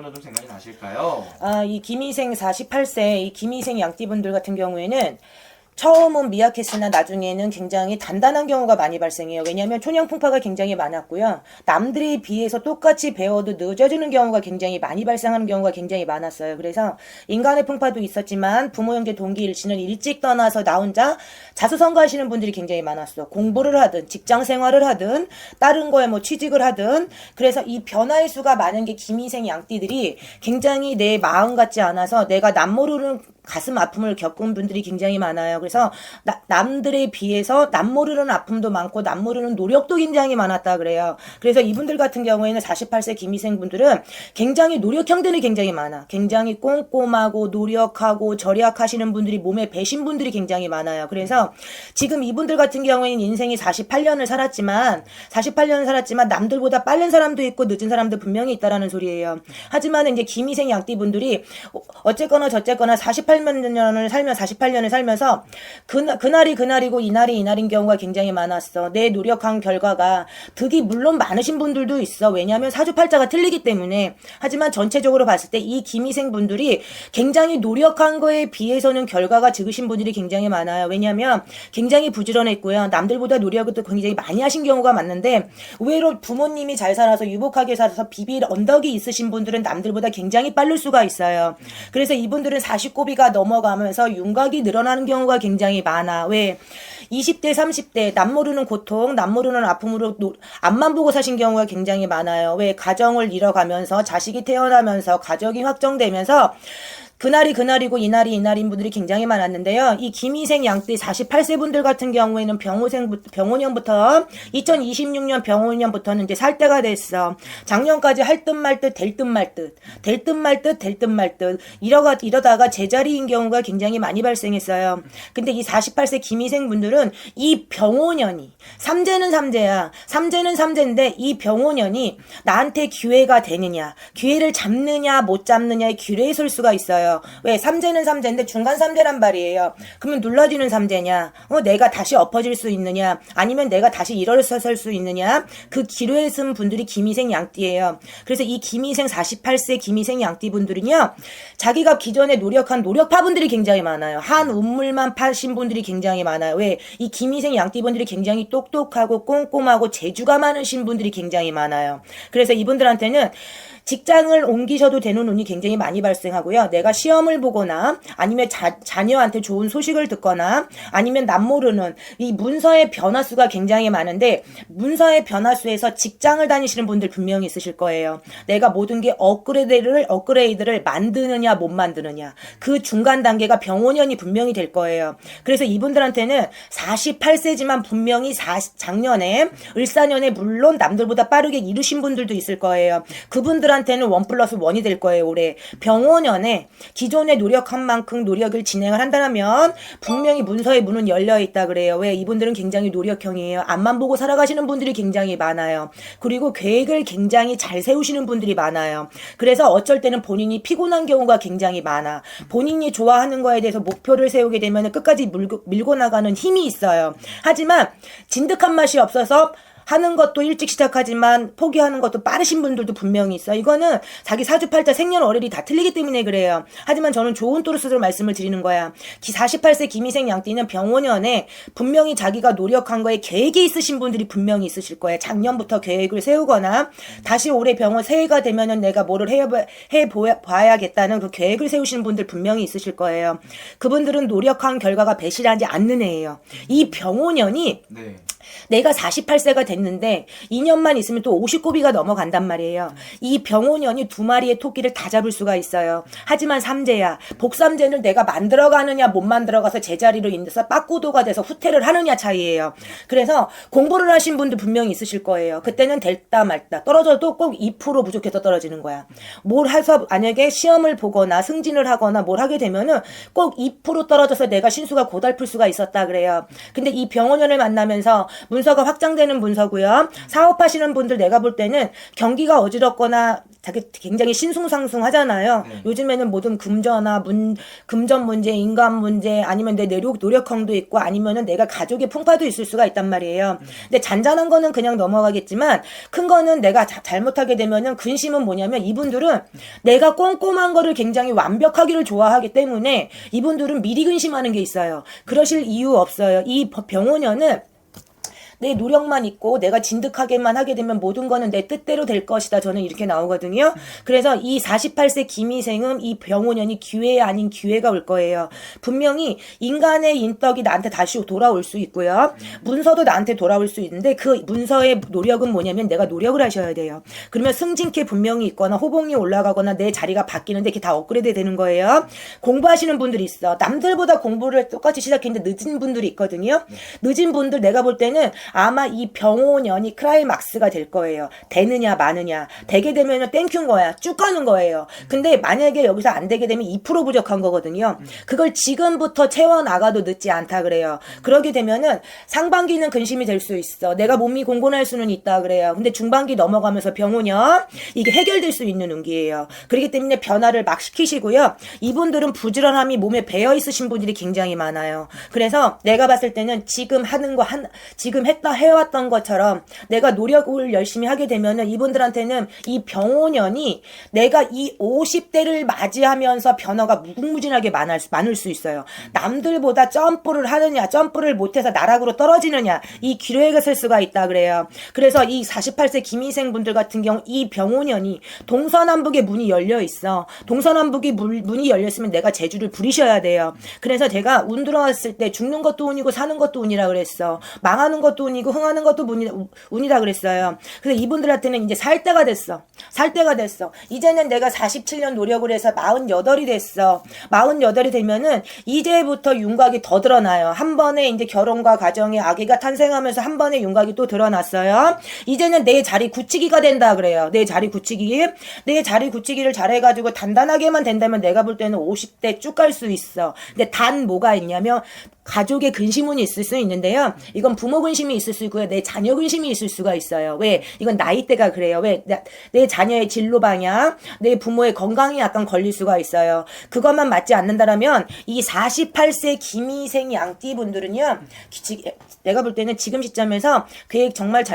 번호 좀 생각이 나실까요? 이 김희생 48세 이 김희생 양띠분들 같은 경우에는 처음은 미약했으나 나중에는 굉장히 단단한 경우가 많이 발생해요. 왜냐하면 초년풍파가 굉장히 많았고요. 남들에 비해서 똑같이 배워도 늦어지는 경우가 굉장히 많이 발생하는 경우가 굉장히 많았어요. 그래서 인간의 풍파도 있었지만 부모, 형제, 동기, 일친을 일찍 떠나서 나 혼자 자수성가하시는 분들이 굉장히 많았어. 공부를 하든 직장 생활을 하든 다른 거에 뭐 취직을 하든. 그래서 이 변화의 수가 많은 게 김희생 양띠들이 굉장히 내 마음 같지 않아서 내가 남모르는 가슴 아픔을 겪은 분들이 굉장히 많아요. 그래서 남들에 비해서 남모르는 아픔도 많고 남모르는 노력도 굉장히 많았다 그래요. 그래서 이분들 같은 경우에는 48세 김희생 분들은 굉장히 노력형들이 굉장히 많아. 굉장히 꼼꼼하고 노력하고 절약하시는 분들이 몸에 배신 분들이 굉장히 많아요. 그래서 지금 이분들 같은 경우에는 인생이 48년을 살았지만 남들보다 빠른 사람도 있고 늦은 사람도 분명히 있다라는 소리예요. 하지만 이제 김희생 양띠 분들이 어쨌거나 저쨌거나 48년을 살면서 그날이 그날이고 이날이 이날인 경우가 굉장히 많았어. 내 노력한 결과가 득이 물론 많으신 분들도 있어. 왜냐하면 사주팔자가 틀리기 때문에. 하지만 전체적으로 봤을 때 이 김희생 분들이 굉장히 노력한 거에 비해서는 결과가 적으신 분들이 굉장히 많아요. 왜냐하면 굉장히 부지런했고요. 남들보다 노력을 또 굉장히 많이 하신 경우가 많은데 의외로 부모님이 잘 살아서 유복하게 살아서 비빌 언덕이 있으신 분들은 남들보다 굉장히 빠를 수가 있어요. 그래서 이분들은 40고비가 넘어가면서 윤곽이 늘어나는 경우가 굉장히 많아. 왜? 20대, 30대 남모르는 고통, 남모르는 아픔으로 앞만 보고 사신 경우가 굉장히 많아요. 왜? 가정을 잃어가면서 자식이 태어나면서 가족이 확정되면서 그날이 그날이고 이날이 이날인 분들이 굉장히 많았는데요. 이 김희생 양띠 48세 분들 같은 경우에는 병오년부터 2026년 병오년부터는 이제 살 때가 됐어. 작년까지 할 듯 말 듯 될 듯 말 듯 될 듯 말 듯 될 듯 말 듯 이러다가 제자리인 경우가 굉장히 많이 발생했어요. 근데 이 48세 김희생 분들은 이 병오년이 삼재는 삼재인데 이 병오년이 나한테 기회가 되느냐 기회를 잡느냐 못 잡느냐의 기회에 설 수가 있어요. 왜? 삼재는 삼재인데 중간 삼재란 말이에요. 그러면 눌러지는 삼재냐? 내가 다시 엎어질 수 있느냐? 아니면 내가 다시 일어설 수 있느냐? 그 기로에 쓴 분들이 김희생 양띠예요. 그래서 이 김희생 48세 김희생 양띠 분들은요. 자기가 기존에 노력한 노력파 분들이 굉장히 많아요. 한 운물만 파신 분들이 굉장히 많아요. 왜? 이 김희생 양띠 분들이 굉장히 똑똑하고 꼼꼼하고 재주가 많으신 분들이 굉장히 많아요. 그래서 이분들한테는 직장을 옮기셔도 되는 운이 굉장히 많이 발생하고요. 내가 시험을 보거나 아니면 자녀한테 좋은 소식을 듣거나 아니면 남모르는 이 문서의 변화수가 굉장히 많은데 문서의 변화수에서 직장을 다니시는 분들 분명히 있으실 거예요. 내가 모든 게 업그레이드를 만드느냐 못 만드느냐 그 중간 단계가 병오년이 분명히 될 거예요. 그래서 이분들한테는 48세지만 분명히 작년에 을사년에 물론 남들보다 빠르게 이루신 분들도 있을 거예요. 그분들한테는 1+1이 될 거예요. 올해 병오년에 기존에 노력한 만큼 노력을 진행을 한다면 분명히 문서의 문은 열려있다 그래요. 왜? 이분들은 굉장히 노력형이에요. 앞만 보고 살아가시는 분들이 굉장히 많아요. 그리고 계획을 굉장히 잘 세우시는 분들이 많아요. 그래서 어쩔 때는 본인이 피곤한 경우가 굉장히 많아. 본인이 좋아하는 거에 대해서 목표를 세우게 되면 끝까지 밀고 나가는 힘이 있어요. 하지만 진득한 맛이 없어서 하는 것도 일찍 시작하지만 포기하는 것도 빠르신 분들도 분명히 있어. 이거는 자기 사주팔자 생년월일이 다 틀리기 때문에 그래요. 하지만 저는 좋은 또르스로 말씀을 드리는 거야. 48세 김희생 양띠는 병오년에 분명히 자기가 노력한 거에 계획이 있으신 분들이 분명히 있으실 거예요. 작년부터 계획을 세우거나 다시 올해 병원 새해가 되면은 내가 뭐를 해봐야겠다는 그 계획을 세우시는 분들 분명히 있으실 거예요. 그분들은 노력한 결과가 배신하지 않는 애예요. 이 병오년이 네. 내가 48세가 됐는데 2년만 있으면 또 50고비가 넘어간단 말이에요. 이 병오년이 2마리의 토끼를 다 잡을 수가 있어요. 하지만 삼재야. 복삼재는 내가 만들어가느냐 못 만들어가서 제자리로 인해서 빠꾸도가 돼서 후퇴를 하느냐 차이예요. 그래서 공부를 하신 분들 분명히 있으실 거예요. 그때는 될다 말다. 떨어져도 꼭 2% 부족해서 떨어지는 거야. 뭘 해서 만약에 시험을 보거나 승진을 하거나 뭘 하게 되면은 꼭 2% 떨어져서 내가 신수가 고달플 수가 있었다 그래요. 근데 이 병오년을 만나면서 문서가 확장되는 문서고요. 사업하시는 분들 내가 볼 때는 경기가 어지럽거나 굉장히 신숭상숭하잖아요. 요즘에는 모든 금전화, 금전 문제, 인간 문제, 아니면 내 노력형도 있고, 아니면은 내가 가족의 풍파도 있을 수가 있단 말이에요. 근데 잔잔한 거는 그냥 넘어가겠지만, 큰 거는 내가 잘못하게 되면은 근심은 뭐냐면, 이분들은 내가 꼼꼼한 거를 굉장히 완벽하기를 좋아하기 때문에, 이분들은 미리 근심하는 게 있어요. 그러실 이유 없어요. 이 병오년은 내 노력만 있고 내가 진득하게만 하게 되면 모든 거는 내 뜻대로 될 것이다. 저는 이렇게 나오거든요. 그래서 이 48세 김희생은 이 병오년이 기회 아닌 기회가 올 거예요. 분명히 인간의 인덕이 나한테 다시 돌아올 수 있고요. 문서도 나한테 돌아올 수 있는데 그 문서의 노력은 뭐냐면 내가 노력을 하셔야 돼요. 그러면 승진케 분명히 있거나 호봉이 올라가거나 내 자리가 바뀌는데 이게 다 업그레이드 되는 거예요. 공부하시는 분들이 있어. 남들보다 공부를 똑같이 시작했는데 늦은 분들이 있거든요. 늦은 분들 내가 볼 때는 아마 이 병오년이 클라이막스가 될 거예요. 되느냐 마느냐. 되게 되면 땡큐인 거야. 쭉 가는 거예요. 근데 만약에 여기서 안 되게 되면 2% 부족한 거거든요. 그걸 지금부터 채워나가도 늦지 않다 그래요. 그러게 되면은 상반기는 근심이 될 수 있어. 내가 몸이 공곤할 수는 있다 그래요. 근데 중반기 넘어가면서 병오년 이게 해결될 수 있는 운기예요. 그렇기 때문에 변화를 막 시키시고요. 이분들은 부지런함이 몸에 배어 있으신 분들이 굉장히 많아요. 그래서 내가 봤을 때는 지금 하는 거 지금 해왔던 것처럼 내가 노력을 열심히 하게 되면은 이분들한테는 이 병오년이 내가 이 50대를 맞이하면서 변화가 무궁무진하게 많을 수 있어요. 남들보다 점프를 하느냐, 점프를 못해서 나락으로 떨어지느냐, 이 기로에 설 수가 있다 그래요. 그래서 이 48세 김희생 분들 같은 경우 이 병오년이 동서남북의 문이 열려 있어. 동서남북이 문이 열렸으면 내가 재주를 부리셔야 돼요. 그래서 제가 운 들어왔을 때 죽는 것도 운이고 사는 것도 운이라 그랬어. 망하는 것도 운이고 흥하는 것도 운이다 그랬어요. 그래서 이분들한테는 이제 살 때가 됐어. 이제는 내가 47년 노력을 해서 48이 됐어. 48이 되면은 이제부터 윤곽이 더 드러나요. 한 번에 이제 결혼과 가정에 아기가 탄생하면서 한 번에 윤곽이 또 드러났어요. 이제는 내 자리 굳히기가 된다 그래요. 내 자리 굳히기를 잘해가지고 단단하게만 된다면 내가 볼 때는 50대 쭉 갈 수 있어. 근데 단 뭐가 있냐면 가족의 근심운이 있을 수 있는데요. 이건 부모 근심이 있을 수 있고요. 내 자녀 근심이 있을 수가 있어요. 왜? 이건 나이대가 그래요. 왜? 내 자녀의 진로 방향, 내 부모의 건강이 약간 걸릴 수가 있어요. 그것만 맞지 않는다라면 이 48세 김희생 양띠 분들은요. 내가 볼 때는 지금 시점에서 계획 정말 잘